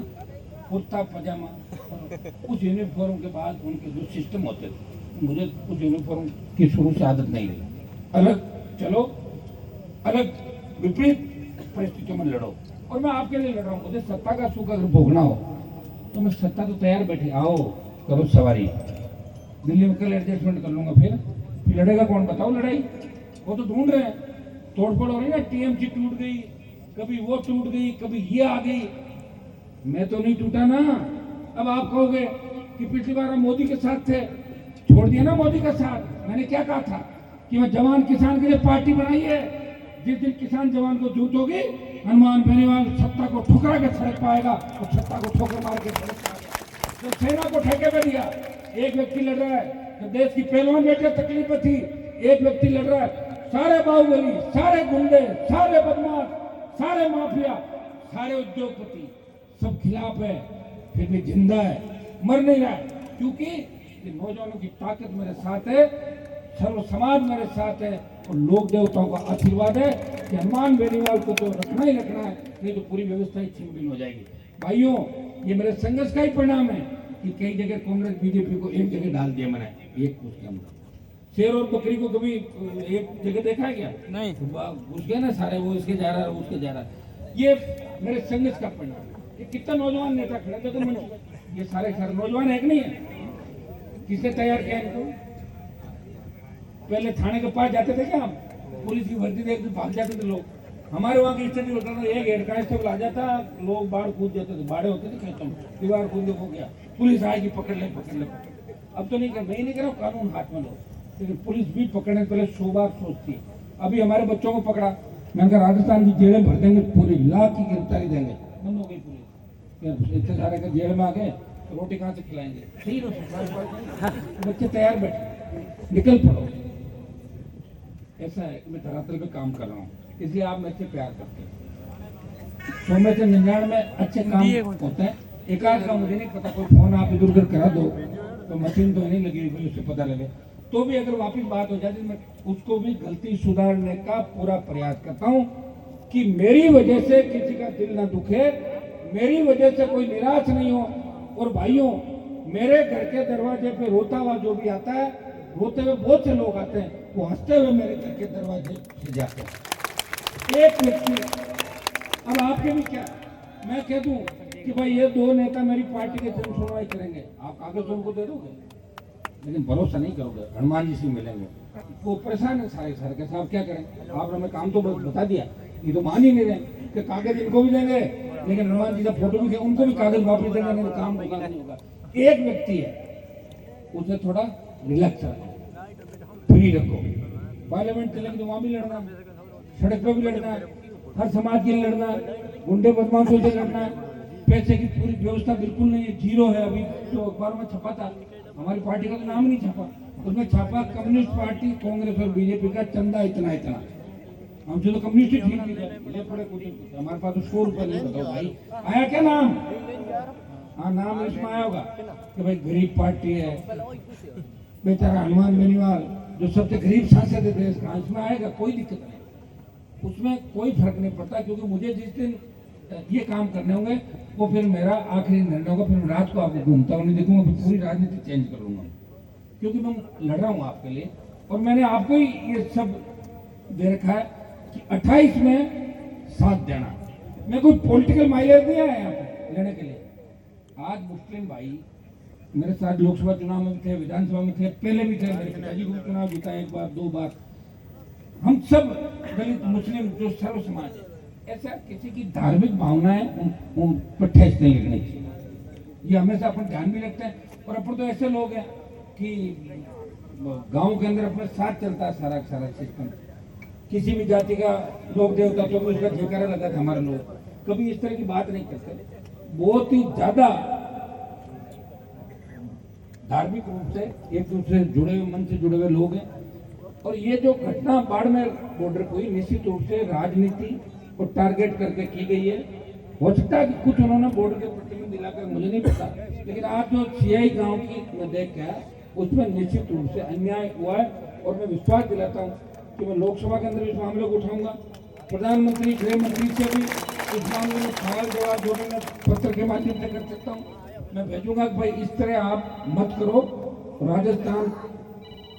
कुर्ता पजामा, उस यूनिफॉर्म के बाद उनके जो सिस्टम होते थे, मुझे उस यूनिफॉर्म की शुरू से आदत नहीं रही। अलग चलो, अलग विपरीत परिस्थितियों में लड़ो। और मैं आपके लिए लड़ रहा हूँ। मुझे सत्ता का सुख अगर भोगना हो तो मैं सत्ता तो तैयार बैठी, आओ करो सवारी। दिल्ली में कल एडजस्टमेंट कर लूंगा, फिर लड़ेगा कौन बताओ लड़ाई? वो तो ढूंढ रहे हैं, तोड़फोड़ हो रही है ना। टीएमसी टूट गई, कभी वो टूट गई, कभी ये आ गई। मैं तो नहीं टूटा ना। अब आप कहोगे कि पिछली बार हम मोदी के साथ थे, छोड़ दिया ना मोदी का साथ। मैंने क्या कहा था कि मैं जवान किसान के लिए पार्टी बनाई है। जिस दिन किसान जवान को जूत होगी, हनुमान बेनीवाल सत्ता को ठुकरा के सड़क पाएगा, और सत्ता को ठोकर मार के सड़क पाएगा। तो सेना को ठेके पे दिया, एक व्यक्ति लड़ रहा है। तो देश की पहलवान बेटे तकलीफ में थी, एक व्यक्ति लड़ रहा है। सारे बाहुबली, सारे गुंडे, सारे बदमाश, सारे माफिया, सारे उद्योगपति सब खिलाफ है, फिर भी जिंदा है, मर नहीं रहा है। क्योंकि नौजवानों की ताकत मेरे साथ है, सर्व समाज मेरे साथ है, और लोक देवताओं का आशीर्वाद है कि हनुमान बेनीवाल को तो रखना ही रखना है, नहीं तो पूरी व्यवस्था ही छिन-भिन हो जाएगी। भाइयों, ये मेरे संघर्ष का ही परिणाम है कि कई जगह कांग्रेस बीजेपी को एक जगह डाल दिया मैंने, एक उसके अंदर। शेर और बकरी को कभी एक जगह देखा है क्या? नहीं। घुस गए ना सारे, वो इसके जा रहा है, उसके जा रहा है। ये मेरे संघर्ष का परिणाम है। कितना नौजवान नेता खड़े थे तुम, ये सारे नौजवान एक नहीं है। किसने तैयार किया इनको? पहले थाने के पास जाते थे क्या हम? पुलिस की भर्ती देखते भाग जाते थे लोग। हमारे वहाँ की स्थिति होता था, एक हेड कांस्टेबल आ जाता, लोग बाढ़ कूद जाते थे, बाढ़े होते थे खत्म, दीवार कूद हो गया, पुलिस आएगी पकड़ ले पकड़ ले। अब तो नहीं कर, मैं नहीं कर रहा हूँ कानून हाथ में लो, लेकिन पुलिस भी पकड़ने पहले 100 बार सोचती है। अभी हमारे बच्चों को पकड़ा, मैंने कहा राजस्थान की जेलें भर देंगे, पूरी लाख की गिरफ्तारी देंगे। बंद हो गई पुलिस। इतने सारे का जेल में आ गए तो रोटी कहाँ से खिलाएंगे? ठीक है, बच्चे तैयार बैठे, निकल पड़ो। ऐसा है कि मैं धरातल पे काम कर रहा हूँ, इसलिए आप मुझसे प्यार करते हैं। 100 में से 99 में अच्छे काम होते हैं, एक आध का मुझे नहीं पता। कोई फोन आप इधर उधर करा दो तो मशीन तो नहीं लगी हुई, उससे पता लगे। तो भी अगर वापस बात हो जाती, मैं उसको भी गलती सुधारने का पूरा प्रयास करता हूँ कि मेरी वजह से किसी का दिल ना दुखे, मेरी वजह से कोई निराश नहीं हो। और भाइयों, मेरे घर के दरवाजे पे रोता हुआ जो भी आता है, रोते हुए बहुत से लोग आते हैं, वो हंसते हुए मेरे घर के दरवाजे से जाते हैं। एक व्यक्ति, अब आपके भी क्या, मैं कह दूं कि भाई ये 2 नेता मेरी पार्टी के जन सुनवाई करेंगे, आप कागज उनको दे दोगे, लेकिन भरोसा नहीं करोगे। हनुमान जी से मिलेंगे, वो परेशान है सारे के साहब, क्या करें? आपने हमें काम तो बता दिया, ये तो मान ही नहीं रहे कि कागज इनको भी देंगे, लेकिन हनुमान जी का फोटो भी उनको भी कागज वापस देंगे, नहीं काम होगा नहीं होगा। एक व्यक्ति है, उसे थोड़ा रिलैक्स रखो, फ्री रखो। पार्लियामेंट चलेंगे तो वहां भी लड़ना, सड़क पे भी लड़ना, हर समाज के लिए लड़ना, गुंडे बदमाशों से लड़ना। पैसे की पूरी व्यवस्था बिल्कुल नहीं है, जीरो है। अभी जो अखबार में छपा था, हमारी पार्टी का तो नाम नहीं छपा, उसमें छापा कम्युनिस्ट पार्टी, कांग्रेस और बीजेपी का चंदा इतना इतना। हमसे तो कम्युनिस्ट ठीक नहीं है, मुझे थोड़े कुछ हमारे पास तो 100 रुपये नहीं। बताओ भाई आया क्या नाम? हाँ नाम इसमें आया होगा कि भाई गरीब पार्टी है, बेचारा हनुमान बेनीवाल जो सबसे गरीब सांसद है देश का, इसमें आएगा कोई दिक्कत नहीं, उसमें कोई फर्क नहीं पड़ता। क्योंकि मुझे जिस दिन ये काम करने होंगे वो फिर मेरा आखिरी निर्णय होगा, फिर रात को आपको घूमता हुआ नहीं देखूंगा, फिर पूरी राजनीति चेंज कर लूंगा, क्योंकि मैं लड़ रहा हूँ आपके लिए। और मैंने आपको ही ये सब दे रखा है कि 28 में साथ देना। मैं कोई पॉलिटिकल माइलेज नहीं आया यहाँ पे लेने के लिए। आज मुस्लिम भाई मेरे साथ लोकसभा चुनाव में भी थे, विधानसभा में थे, पहले भी थे, मेरे पिताजी को चुनाव जीता 1 बार 2 बार। हम सब दलित मुस्लिम जो सर्व समाज है, ऐसा किसी की धार्मिक भावनाएं उन पर ठेस नहीं लगनी चाहिए। ये हमेशा अपन ध्यान भी रखते हैं। और अपन तो ऐसे लोग हैं कि गांव के अंदर अपने साथ चलता है सारा सिस्टम। किसी भी जाति का लोक देवता तो भी उसका जयकारा लगा था हमारे लोग, कभी इस तरह की बात नहीं करते। बहुत ही ज्यादा धार्मिक रूप से एक दूसरे से जुड़े हुए, मन से जुड़े हुए लोग हैं। और ये जो घटना बाड़मेर बॉर्डर को निश्चित रूप से राजनीति को टारगेट करके की गई है। हो सकता है कि कुछ उन्होंने बॉर्डर के प्रतिबंध दिलाकर, मुझे नहीं पता, लेकिन आज जो सीआई गांव की मैं देख के उसमें निश्चित रूप से अन्याय हुआ है। और मैं विश्वास दिलाता हूँ कि मैं लोकसभा के अंदर इस मामले को उठाऊंगा। प्रधानमंत्री गृह मंत्री से भी इस मामले में सवाल जवाब जो मैं पत्र के माध्यम से कर सकता हूँ मैं भेजूंगा कि भाई इस तरह आप मत करो। राजस्थान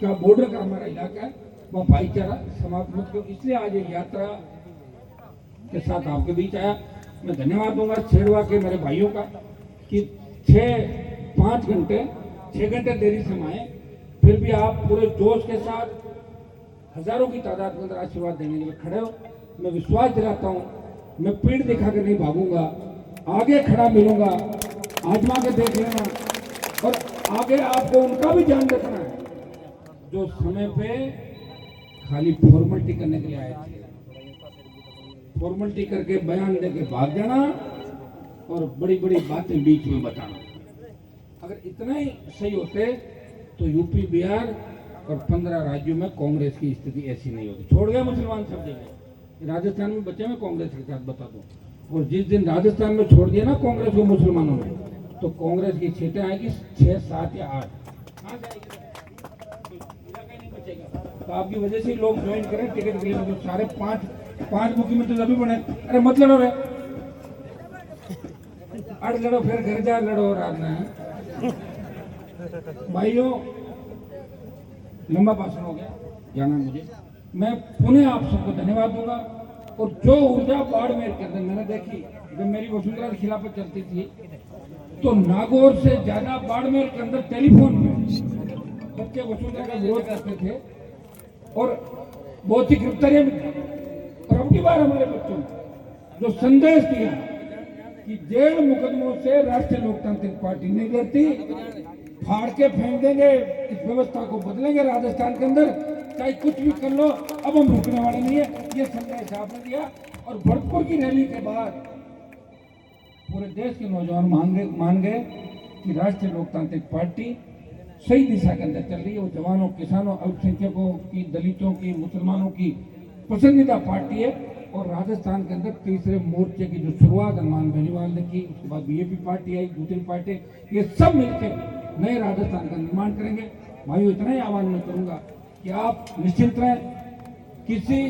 का बॉर्डर का हमारा इलाका है, वहाँ भाईचारा समाप्त मत करो। इसलिए आज ये यात्रा के साथ आपके बीच आया। मैं धन्यवाद दूंगा छेड़वा के मेरे भाइयों का कि 6 घंटे देरी से हम आए, फिर भी आप पूरे जोश के साथ हजारों की तादाद में अंदर आशीर्वाद देने के लिए खड़े हो। मैं विश्वास दिलाता हूँ, मैं पीठ दिखाकर नहीं भागूंगा, आगे खड़ा मिलूंगा, आजमा के देख लेना। और आगे आपको उनका भी ध्यान रखना है जो समय पे खाली फॉर्मेलिटी करने के लिए आए थे। फॉर्मेलिटी करके बयान दे के भाग जाना और बड़ी बड़ी बातें बीच में बताना। अगर इतना ही सही होते तो यूपी बिहार और 15 राज्यों में कांग्रेस की स्थिति ऐसी नहीं होती। छोड़ गए मुसलमान सब जगह, राजस्थान में बचे में कांग्रेस के साथ, बता दो। और जिस दिन राजस्थान में छोड़ दिया ना कांग्रेस को मुसलमानों ने, तो कांग्रेस की सीटें आएगी 6, 7 या 8, कहाँ जाएगी? इलाका नहीं बचेगा। तो आपकी वजह से लोग ज्वाइन करें टिकट के लिए। तो सारे 5 मुख्यमंत्री अभी बने। अरे मत लड़ो रे, अड़ लड़ो फिर घर जा लड़ो रात में। भाइयों लंबा भाषण हो गया, जाना मुझे। मैं पुनः आप सबको धन्यवाद दूंगा। और जो ऊर्जा बाड़मेर के अंदर मैंने देखी, जब मेरी वसुंधरा की खिलाफत चलती थी तो नागौर से ज्यादा बाड़मेर के अंदर टेलीफोन पे बच्चे वसुंधरा का विरोध करते थे और बहुत सी गिरफ्तारियां भी। और अब की बार हमारे बच्चों ने जो संदेश दिया कि जेल मुकदमों से राष्ट्रीय लोकतांत्रिक पार्टी नहीं लड़ती, फाड़ के फेंक देंगे, इस व्यवस्था को बदलेंगे राजस्थान के अंदर, चाहे कुछ भी कर लो, अब हम रुकने वाले नहीं है, ये संदेश आपने दिया। और भरतपुर की रैली के बाद पूरे देश के नौजवान मान गए कि राष्ट्रीय लोकतांत्रिक पार्टी सही दिशा के अंदर चल रही है। वो जवानों, किसानों, अल्पसंख्यकों की, दलितों की, मुसलमानों की पसंदीदा पार्टी है। और राजस्थान के अंदर तीसरे मोर्चे की जो शुरुआत हनुमान बेनीवाल ने की, उसके बाद बीजेपी पार्टी आई, दूसरी पार्टी, ये सब मिलकर नए राजस्थान का निर्माण करेंगे। भाइयों इतना ही आह्वान मैं करूंगा कि आप निश्चिंत रहें, किसी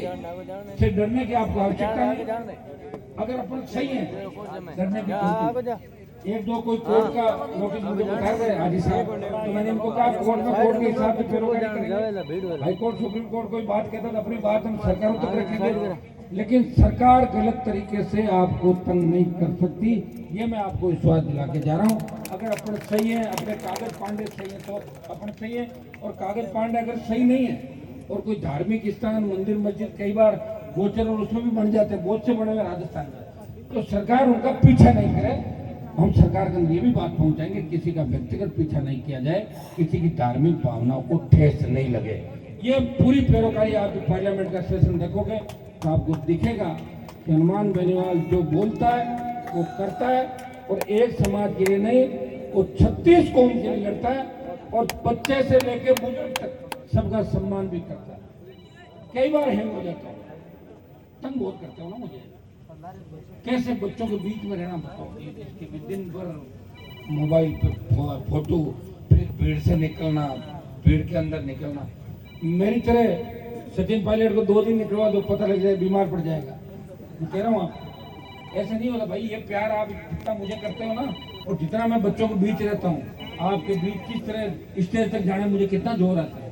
से डरने की आपको आवश्यकता नहीं। अगर अपन सही है, डरने की जरूरत। 1-2 कोई कोर्ट का नोटिस मुझे बता रहे हाजी साहब, तो मैंने इनको कहा कोर्ट के हिसाब से पैरोकारी करेंगे। हाई कोर्ट, सुप्रीम कोर्ट कोई बात कहता तो अपनी बात हम सरकारों तक रखेंगे, लेकिन सरकार गलत तरीके से आपको तंग नहीं कर सकती। ये मैं आपको विश्वास दिला के जा रहा हूँ। अगर अपन सही है, अपने कागज पांडे सही है तो अपन सही है, और कागज पांडे अगर सही नहीं है और कोई धार्मिक स्थान, मंदिर, मस्जिद कई बार गोचर और उसमें भी बन जाते हैं, बहुत से बने हुए राजस्थान में, तो सरकार उनका पीछा नहीं करे। हम सरकार के अंदर ये भी बात पहुंचाएंगे, किसी का व्यक्तिगत पीछा नहीं किया जाए, किसी की धार्मिक भावनाओं को ठेस नहीं लगे। ये पूरी पैरोकारी आप पार्लियामेंट का सेशन देखोगे तो आपको दिखेगा कि हनुमान बेनीवाल जो बोलता है वो करता है, और एक समाज के लिए नहीं, वो 36 कौम के लिए लड़ता है, और बच्चे से लेकर बुजुर्ग तक सबका सम्मान भी करता है। कई बार हैंग हो जाता है, तंग बहुत करते हो ना मुझे। कैसे बच्चों के बीच में रहना बताओ, इसके भी दिन भर मोबाइल पे फोटो, फिर भीड़ से निकलना, भीड़ के अंदर निकलना। मेरी तरह सचिन पायलट को 2 दिन निकलवा दो, पता लग जाए बीमार पड़ जाएगा। मैं कह रहा हूँ आप ऐसा नहीं होता भाई। ये प्यार आप जितना मुझे करते हो ना, और जितना मैं बच्चों के बीच रहता हूँ, आपके बीच किस तरह स्टेज तक जाने मुझे कितना जोर आता है,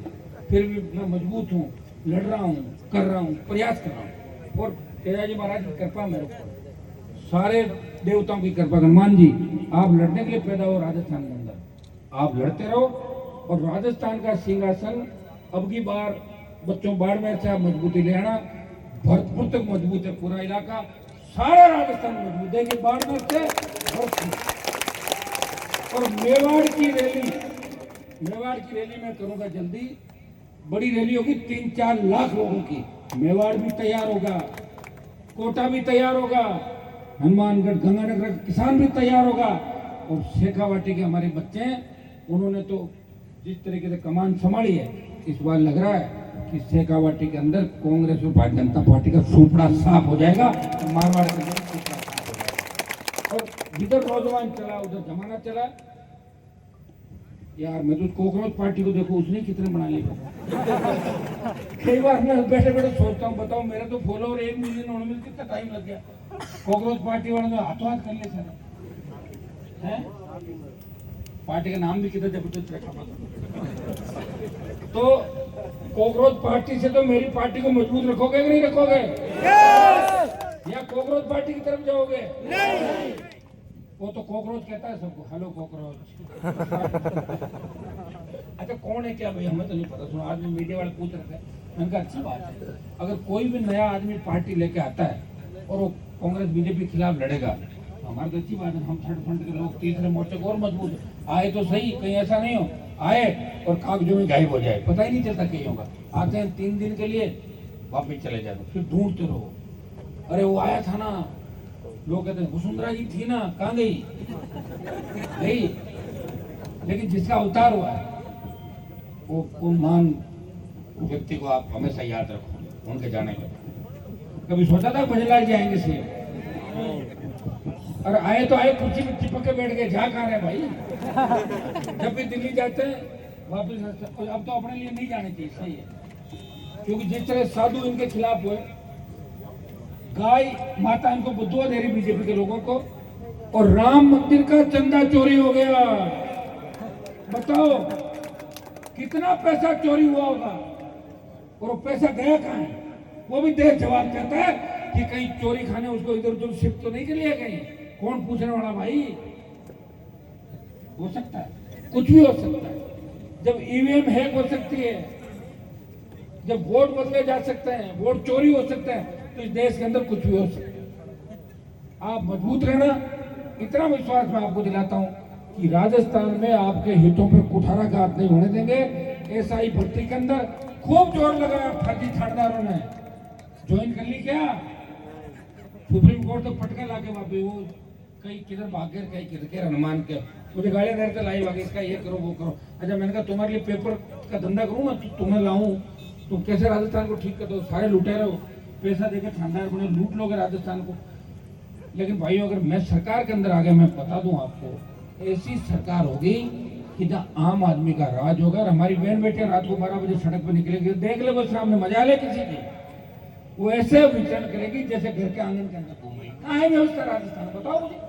फिर भी मैं मजबूत हूँ, लड़ रहा हूँ, कर रहा हूँ, प्रयास कर रहा हूँ। और तेजाजी महाराज की कृपा मेरे ऊपर, सारे देवताओं की कृपा। हनुमान जी आप लड़ने के लिए पैदा हो राजस्थान के अंदर, आप लड़ते रहो। और राजस्थान का सिंहासन अब की बार बच्चों बाड़मेर से आप मजबूती ले आना, भरतपुर तक मजबूत है पूरा इलाका, सारा राजस्थान मजबूत है कि बाड़मेर से भरतपुर। और मेवाड़ की रैली मैं करूंगा जल्दी, बड़ी रैली होगी 3-4 लाख लोगों की। मेवाड़ भी तैयार होगा, कोटा भी तैयार होगा, हनुमानगढ़ गंगानगर का किसान भी तैयार होगा। और शेखावाटी के हमारे बच्चे हैं, उन्होंने तो जिस तरीके से कमान संभाली है, इस बार लग रहा है कि शेखावाटी के अंदर कांग्रेस और भारतीय जनता पार्टी का सुपड़ा साफ हो जाएगा, और मारवाड़ के अंदर सुपड़ा साफ हो जाएगा। और जिधर नौजवान चला उधर जमाना चला। यार मैं तो कॉकरोच पार्टी को देखो, उसने कितने बना लिया। कई बार मैं बैठे बैठे सोचता हूँ, बताओ मेरे तो फॉलोवर 1 मिलियन होने में कितना टाइम लग गया। कॉकरोच पार्टी वालों ने हाथों हाथ कर लिया सर है। पार्टी का नाम भी कितना जबरदस्त रखा। तो कॉकरोच पार्टी से तो मेरी पार्टी को मजबूत रखोगे कि नहीं रखोगे? या कॉकरोच पार्टी की तरफ जाओगे? नहीं। वो तो कॉकरोच कहता है सबको, हेलो कॉकरोच। अच्छा कौन है क्या भाई, हमें तो नहीं पता। सुनो आज मीडिया वाले पूछ रहे थे, मैंने कहा अच्छी बात है, अगर कोई भी नया आदमी पार्टी लेके आता है और वो कांग्रेस बीजेपी के खिलाफ लड़ेगा, हमारी तो अच्छी बात है। हम थर्ड फ्रंट के लोग तीसरे मोर्चे को और मजबूत आए तो सही, कहीं ऐसा नहीं हो आए और कागजों में गायब हो जाए, पता ही नहीं चलता कहीं होगा। आते हैं 3 दिन के लिए, वापिस चले जाते, फिर ढूंढते रहो, अरे वो आया था ना, लोग कहते हैं वसुंधरा जी थी ना, कहाँ गई? नहीं, लेकिन जिसका अवतार हुआ है वो मान व्यक्ति को आप हमेशा याद रखो, उनके जाने का। कभी सोचा था भजनलाल जी आएंगे से? और आए तो आए, कुर्सी में चिपक के बैठ गए, जा कहाँ रहे भाई? जब भी दिल्ली जाते हैं वापिस, अब तो अपने लिए नहीं जाने चाहिए, सही है। क्योंकि जिस तरह साधु इनके खिलाफ हुए, गाय माता इनको बुद्धुआ दे रही बीजेपी के लोगों को, और राम मंदिर का चंदा चोरी हो गया। बताओ कितना पैसा चोरी हुआ होगा, और वो पैसा गया कहाँ है? वो भी देश जवाब कहता है कि कहीं चोरी खाने उसको इधर उधर शिफ्ट तो नहीं कर लिया कहीं। कौन पूछने वाला भाई? हो सकता है, कुछ भी हो सकता है। जब ईवीएम हैक हो सकती है, जब वोट बदले जा सकते हैं, वोट चोरी हो सकते हैं, तो इस देश के अंदर कुछ भी हो सकता है। आप मजबूत रहना, इतना विश्वास मैं आपको दिलाता हूं कि राजस्थान में आपके हितों पे कुठाराघात नहीं होने देंगे। एसआई भर्ती के अंदर खूब जोर लगाया, फर्जी थानेदारों ने ज्वाइन कर ली क्या? सुप्रीम कोर्ट तो पटका लाके वापस वो कहीं किधर भाग गए, कहीं किधर के हनुमान के मुझे गालियां देते लाई वागे, इसका ये करो वो करो। अच्छा मैंने कहा तुम्हारे लिए पेपर का धंधा करूँ ना, तुम्हें लाऊं, तुम कैसे राजस्थान को ठीक कर दो? सारे लुटेरे हो, पैसा देकर थानेदार बने, लूट लोगे राजस्थान को। लेकिन भाइयों अगर मैं सरकार के अंदर आ गया, मैं बता दूं आपको, ऐसी सरकार होगी कि जहाँ आम आदमी का राज होगा। और हमारी बहन बेटियां रात को 12 बजे सड़क पर निकलेगी, देख ले वो सामने, मजा ले किसी की, वो ऐसे विचरण करेगी जैसे घर के आंगन के अंदर घूम रही। कहाँ है व्यवस्था राजस्थान, बताओ मुझे।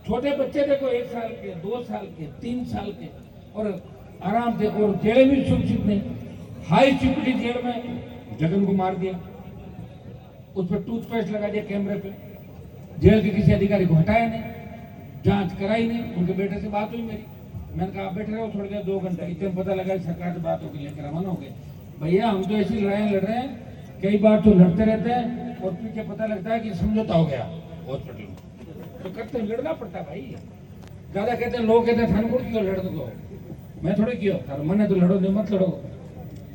छोटे बच्चे देखो 1 साल के, 2 साल के, 3 साल के, और आराम से, और जेलें भी सुरक्षित नहीं। हाई सिक्योरिटी जेल में जगन को मार दिया, उस पर टूथपेस्ट लगा दिया कैमरे पे, जेल के किसी अधिकारी को हटाया नहीं, जांच कराई नहीं। उनके बेटे से बात हुई मेरी, मैंने कहा आप बैठे रहो थोड़ी देर, 2 घंटे। इतने पता लगा सरकार से बात होगी, लेकर रवाना हो गए। भैया हम तो ऐसी लड़ाई लड़ रहे हैं, कई बार तो लड़ते रहते हैं और पीछे पता लगता है कि समझौता हो गया हॉस्पिटल में, तो करते लड़ना पड़ता है भाई। ज्यादा कहते हैं, लोग कहते हैं थानपुर क्यों लड़ दो, मैं थोड़े क्यों, मन है तो लड़ो, नहीं मत लड़ो,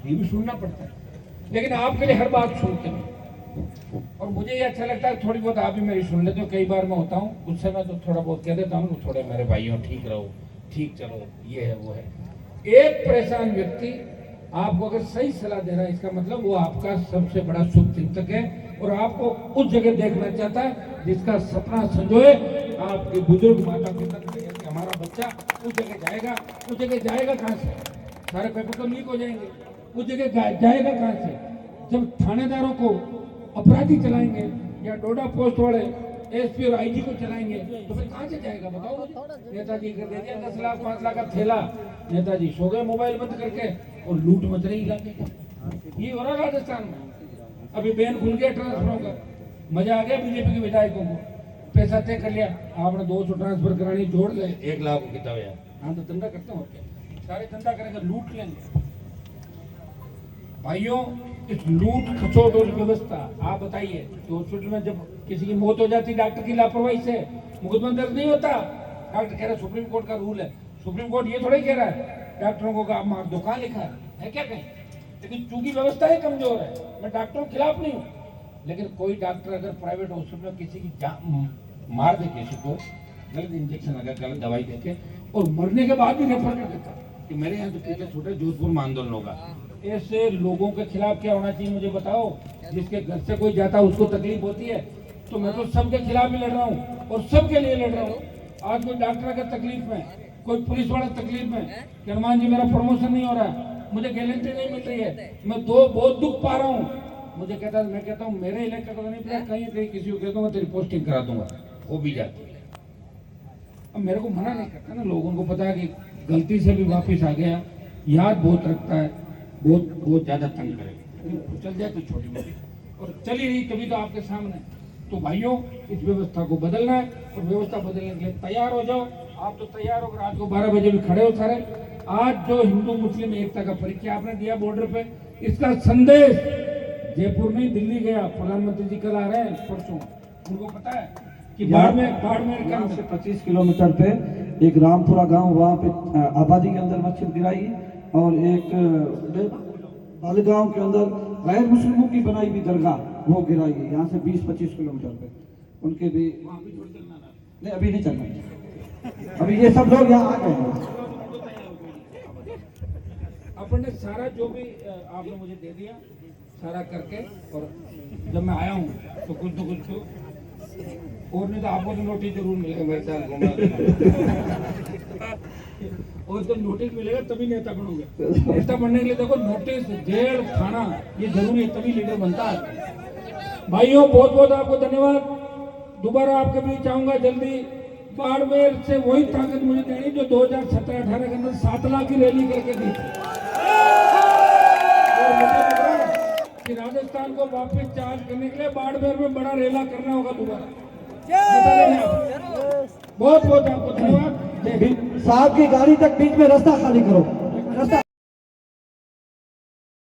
ये भी सुनना पड़ता है। लेकिन आपके लिए हर बात सुनते हैं, और मुझे ये अच्छा लगता है थोड़ी बहुत आप भी मेरी सुन लेते हो। कई बार मैं होता हूँ गुस्से में, तो थोड़ा बहुत कह देता हूँ, थोड़े मेरे भाइयों ठीक रहो, ठीक चलो, ये है वो है। एक परेशान व्यक्ति आपको अगर सही सलाह दे रहा है इसका मतलब वो आपका सबसे बड़ा शुभ चिंतक है और आपको उस जगह देखना चाहता है जिसका सपना संजोए आपके बुजुर्ग माता पिता कि हमारा बच्चा उस जगह जाएगा। उस जगह जाएगा कहाँ से? सारे पेपर तो लीक हो जाएंगे। उस जगह जाएगा कहाँ से? जब थानेदारों को अपराधी चलाएंगे या डोडा पोस्ट वाले एसपी और आईजी को चलाएंगे तो फिर कहाँ से जाएगा बताओ मुझे। नेताजी कर दे दिया 10 लाख 5 लाख का थैला, नेताजी सो गए मोबाइल बंद करके और लूट मच रही इलाके की। ये हो रहा राजस्थान में। अभी बैन खुल गया ट्रांसफरों का, मजा आ गया बीजेपी के विधायकों को। पैसा तय कर लिया, आपने 200 ट्रांसफर करानी, जोड़ ले 1 लाख को कितना हुआ। हाँ तो धंधा करते हो क्या? सारे धंधा करेंगे, लूट लेंगे। भाइयों इस लूट खसोट और व्यवस्था आप बताइए तो हॉस्पिटल में जब किसी की मौत हो जाती डॉक्टर की लापरवाही से मुकदमा दर्ज नहीं होता। डॉक्टर कह रहा है सुप्रीम कोर्ट का रूल है, सुप्रीम कोर्ट ये थोड़ा ही कह रहा है डॉक्टरों को आप मार दो, कहाँ लिखा है क्या कहीं? लेकिन चूंकि व्यवस्था है कमजोर है, मैं डॉक्टरों के खिलाफ नहीं हूँ, लेकिन कोई डॉक्टर अगर प्राइवेट हॉस्पिटल में किसी की मार दे किसी को, गलत इंजेक्शन अगर गलत दवाई देके और मरने के बाद भी रेफर कर देता कि मेरे यहाँ तो कितने छोटे जोधपुर में आंदोलन होगा। ऐसे लोगों के खिलाफ क्या होना चाहिए मुझे बताओ। जिसके घर से कोई जाता उसको तकलीफ होती है तो मैं तो सबके खिलाफ भी लड़ रहा हूँ और सबके लिए लड़ रहा हूँ। आज कोई डॉक्टर अगर तकलीफ में, कोई पुलिस वाला तकलीफ में कि हनुमान जी मेरा प्रमोशन नहीं हो रहा है, मुझे गारंटी नहीं मिल रही है, मैं बहुत दुख पा रहा हूँ, मुझे कहता मैं कहता हूँ मेरे इलाके को नहीं पता, कहीं कहीं किसी को कह दूंगा तेरी पोस्टिंग करा दूंगा, वो भी जाती है। अब मेरे को मना नहीं करता ना, लोगों को पता है कि गलती से भी वापिस आ गया, याद बहुत रखता है, बहुत ज्यादा तंग करेगा, चल जाए तो छोटी मोटी और चली रही तभी तो आपके सामने। तो भाइयों इस व्यवस्था को बदलना है और व्यवस्था बदलने के लिए तैयार हो जाओ। आप तो तैयार होकर रात को 12 बजे भी खड़े हो सारे। आज जो हिंदू मुस्लिम एकता का परिचय आपने दिया बॉर्डर पे, इसका संदेश जयपुर नहीं दिल्ली गया। प्रधानमंत्री जी कल आ रहे हैं परसों, उनको पता है कि बाड़मेर से 25 किलोमीटर पे एक रामपुरा गांव, वहाँ पे आबादी के अंदर मस्जिद गिराई और एक बालगांव के अंदर गैर मुस्लिमों की बनाई हुई दरगाह वो गिराई है। यहाँ से 20-25 किलोमीटर पे उनके भी नहीं, अभी नहीं चलना, अभी ये सब लोग यहाँ आ गए हैं। अपने सारा जो भी आपने मुझे दे दिया सारा करके, और जब मैं आया हूँ तो कुछ तो और नहीं तो आपको तो नोटिस जरूर मिलेगा मेरे साथ घूमना और जब नोटिस मिलेगा तभी नेता बनोगे। नेता बनने के लिए देखो नोटिस, जेल, थाना ये जरूरी है, तभी लीडर बनता है। भाइयों बहुत बहुत आपको धन्यवाद। दोबारा आपके बीच आऊंगा जल्दी। बाड़मेर से वही ताकत मुझे देनी जो 2017-18 के अंदर 7 लाख की रैली करके दी थी। और मुझे लग रहा है कि राजस्थान को वापस चार्ज करने के लिए बाड़मेर में बड़ा रेला करना होगा दोबारा। बहुत बहुत आपको धन्यवाद। साहब की गाड़ी तक बीच में रास्ता खाली करो।